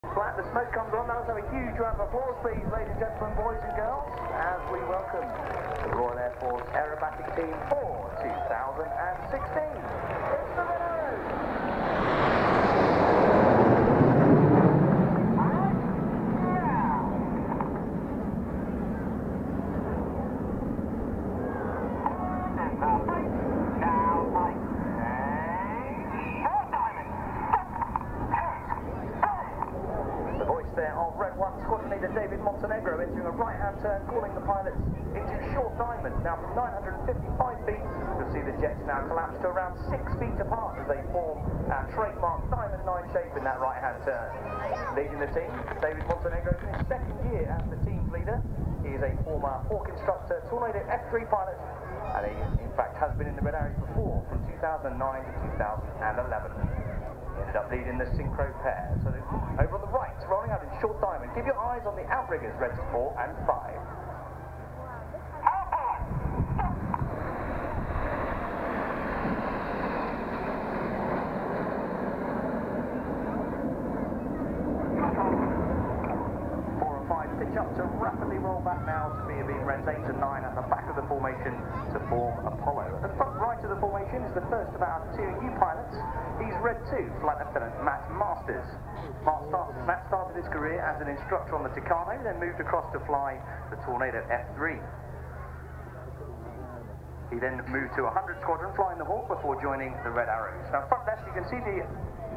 Flat, the smoke comes on. Now let's have a huge round of applause, please, ladies and gentlemen, boys and girls, as we welcome the Royal Air Force Aerobatic Team for 2016. It's the Red Arrows! There of Red 1 Squadron Leader David Montenegro entering a right-hand turn, calling the pilots into short diamond. Now from 955 feet, you'll see the jets now collapse to around 6 feet apart as they form our trademark Diamond 9 shape in that right-hand turn. Leading the team, David Montenegro in his second year as the team's leader. He is a former Hawk instructor, Tornado F3 pilot, and he in fact has been in the Red Arrows before from 2009 to 2011. Ended up leading the synchro pair. So over on the right, rolling out in short diamond. Keep your eyes on the outriggers, Reds 4 and 5. Pitch up to rapidly roll back now to be Reds 8 and 9 at the back of the formation to form Apollo. At the front right of the formation is the first of our two new pilots. He's Red 2, Flight Lieutenant Matt Masters. Matt started his career as an instructor on the Tucano, then moved across to fly the Tornado F3. He then moved to 100 Squadron flying the Hawk before joining the Red Arrows. Now front left you can see the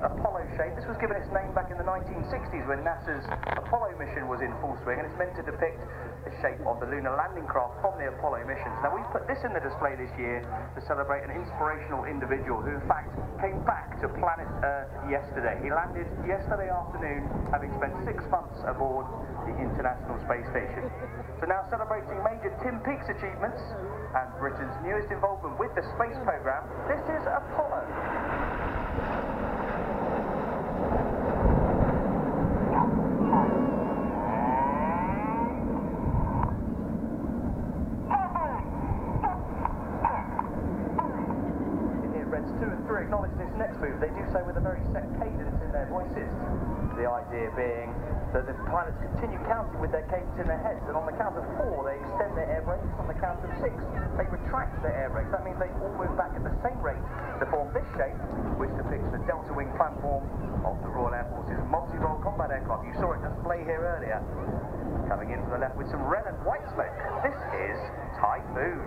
Apollo shape. This was given its name back in the 1960s when NASA's Apollo mission was in full swing, and it's meant to depict the shape of the lunar landing craft from the Apollo missions. Now we've put this in the display this year to celebrate an inspirational individual who in fact came back to planet Earth yesterday. He landed yesterday afternoon, having spent 6 months aboard the International Space Station. So now celebrating Major Tim Peake's achievements and Britain's newest involvement with the space program, this is Apollo. Reds 2 and 3 acknowledge this next move. They do so with a very set cadence in their voices. The idea being that the pilots continue counting with their cadence in their heads, and on the count of 4 they extend their air brakes, on the count of 6 they retract their air brakes. That means they all move back at the same rate to form this shape, which depicts the delta wing platform of the Royal Air Force's multi-role combat aircraft. You saw it display here earlier. Coming in from the left with some red and white smoke, this is Typhoon.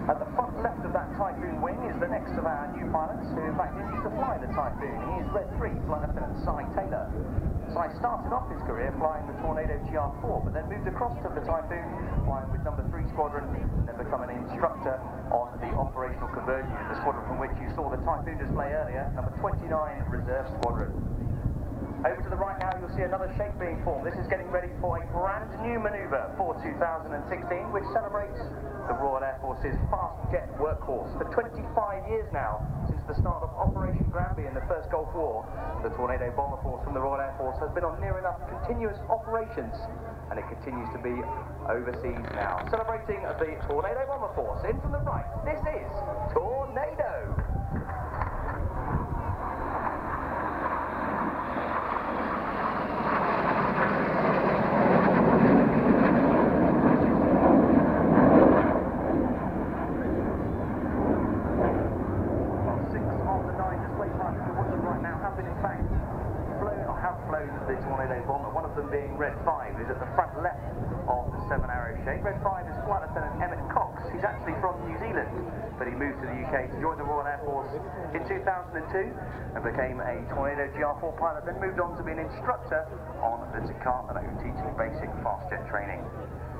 At the front left of that Typhoon wing is the next of our new pilots, who in fact used to fly the Typhoon. He is Red 3, Flight Lieutenant Cy Taylor. Cy started off his career flying the Tornado GR4, but then moved across to the Typhoon, flying with number 3 Squadron, and then become an instructor on the operational conversion unit, the squadron from which you saw the Typhoon display earlier, number 29 Reserve Squadron. Over to the right now, you'll see another shape being formed. This is getting ready for a brand new manoeuvre for 2016, which celebrates the Royal Air Force's fast jet workhorse. For 25 years now, since the start of Operation Granby in the First Gulf War, the Tornado Bomber Force from the Royal Air Force has been on near enough continuous operations, and it continues to be overseas now. Celebrating the Tornado Bomber Force, in from the right, this is Tornado! The Tornado Bomber, one of them being Red 5, who's at the front left of the 7-arrow shape. Red 5 is Flight Lieutenant Emmett Cox. He's actually from New Zealand, but he moved to the UK to join the Royal Air Force in 2002 and became a Tornado GR4 pilot, then moved on to be an instructor on the Tucano, teaching basic fast jet training.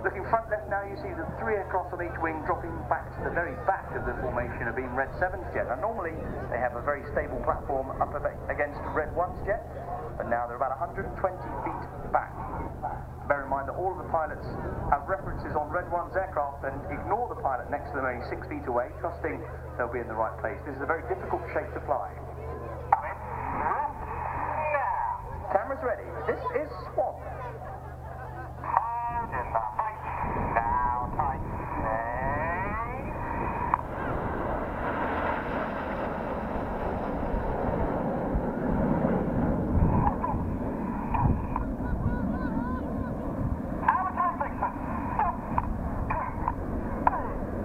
Looking front left now, you see the 3 across on each wing dropping back to the very back of the formation of being Red 7's jet. Now normally they have a very stable platform up against Red 1's jet, but now they're about 120 feet back. Bear in mind that all of the pilots have references on Red 1's aircraft and ignore the pilot next to them only 6 feet away, trusting they'll be in the right place. This is a very difficult shape to fly. Cameras cameras ready. This is Swan. Hold in the height. Now tight.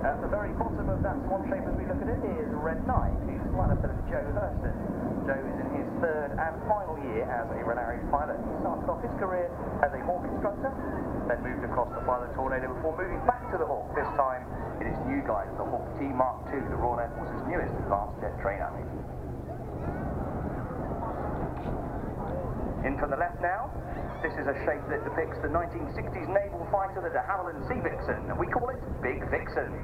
At the very bottom of that Swan shape as we look at it is Red 9, who's flight lieutenant Joe Hurston. Joe is in his third and final year as a renowned pilot. He started off his career as a Hawk instructor, then moved across to fly the Tornado before moving back to the Hawk, this time in his new guise, the Hawk T Mark II, the Royal Air Force's newest fast jet trainer. In from the left now, this is a shape that depicts the 1960s naval fighter, the de Havilland Sea Vixen, and we call it Big Vixen.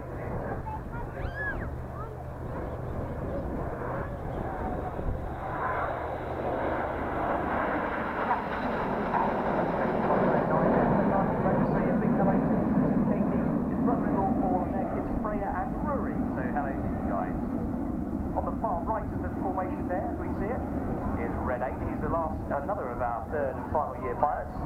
On the far right of the formation there, as we see it, is Red 8. He's another of our third and final year pilots.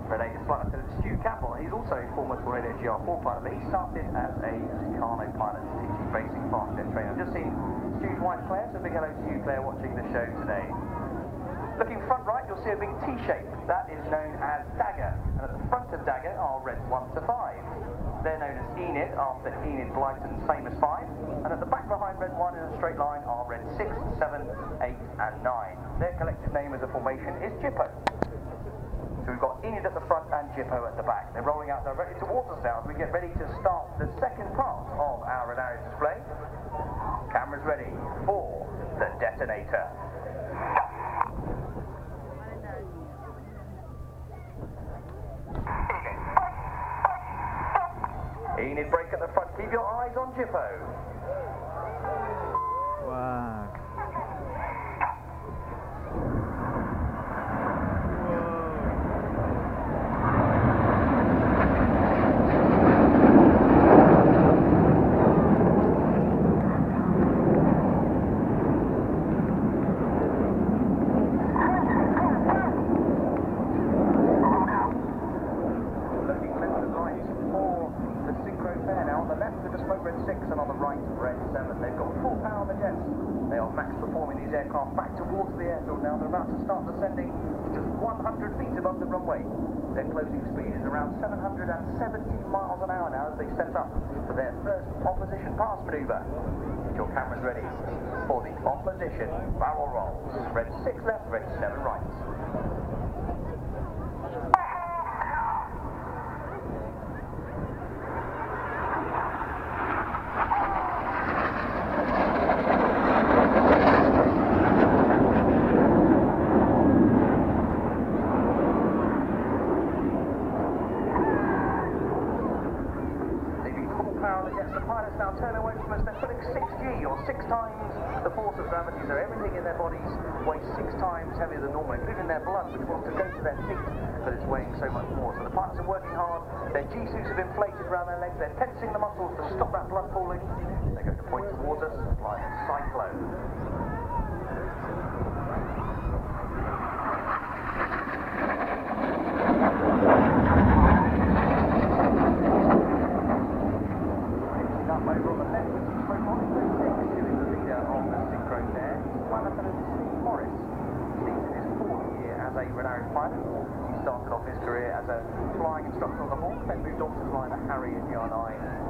Red 8 is flight lieutenant Stu Campbell. He's also a former Tornado GR4 pilot, but he started as a Tucano pilot, teaching basic fast jet training. I've just seen Stu's wife Claire, so big hello to you, Claire, watching the show today. Looking front right, you'll see a big T-shape. That is known as Dagger, and at the front of Dagger are Reds 1 to 5. They're known as Enid, after Enid Blyton's famous 5, and at the back behind Red 1 in a straight line are Red 6, 7, 8 and 9. Their collective name as a formation is Jippo. So we've got Enid at the front and Jippo at the back. They're rolling out directly towards us now as we get ready to start the second part of our Renari display. Cameras ready for the detonator. Enid brake at the front. Keep your eyes on Jippo. Wow. Back towards the airfield now. They're about to start descending just 100 feet above the runway. Their closing speed is around 770 miles an hour now as they set up for their first opposition pass manoeuvre. Get your cameras ready for the opposition barrel rolls. Red 6 left, Red 7 right. Now turn away from us, they're putting 6G, or 6 times the force of gravity, so everything in their bodies weighs 6 times heavier than normal, including their blood, which wants to go to their feet, but it's weighing so much more. So the pilots are working hard, their G-suits have inflated around their legs, they're tensing the muscles to stop that blood pooling. They're going to point towards us like a cyclone. Over on the left, which is Proton 36, who is the leader of the synchro there. Flight Lieutenant Steve Morris. Steve's in his 4th year as a renowned pilot. He started off his career as a flying instructor on the Hawk, then moved on to fly the Harrier GR9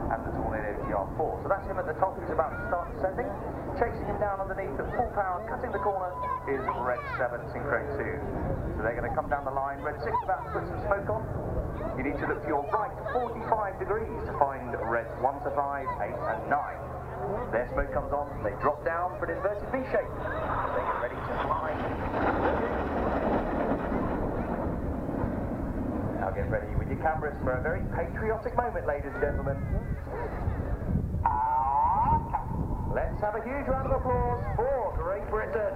and the Tornado GR4. So that's him at the top, who's about to start descending. Chasing him down underneath at full power, cutting the corner, is Red 7 Synchro 2. So they're going to come down the line. Red 6 about to put some smoke on. You need to look to your right 45 degrees to find Reds 1 to 5, 8 and 9. Their smoke comes on, they drop down for an inverted V shape. They get ready to fly. Now get ready with your cameras for a very patriotic moment, ladies and gentlemen. Let's have a huge round of applause for Great Britain.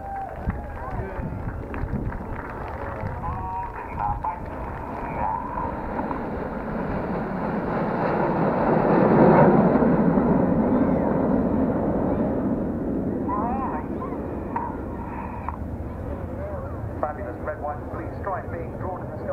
Fabulous try being drawn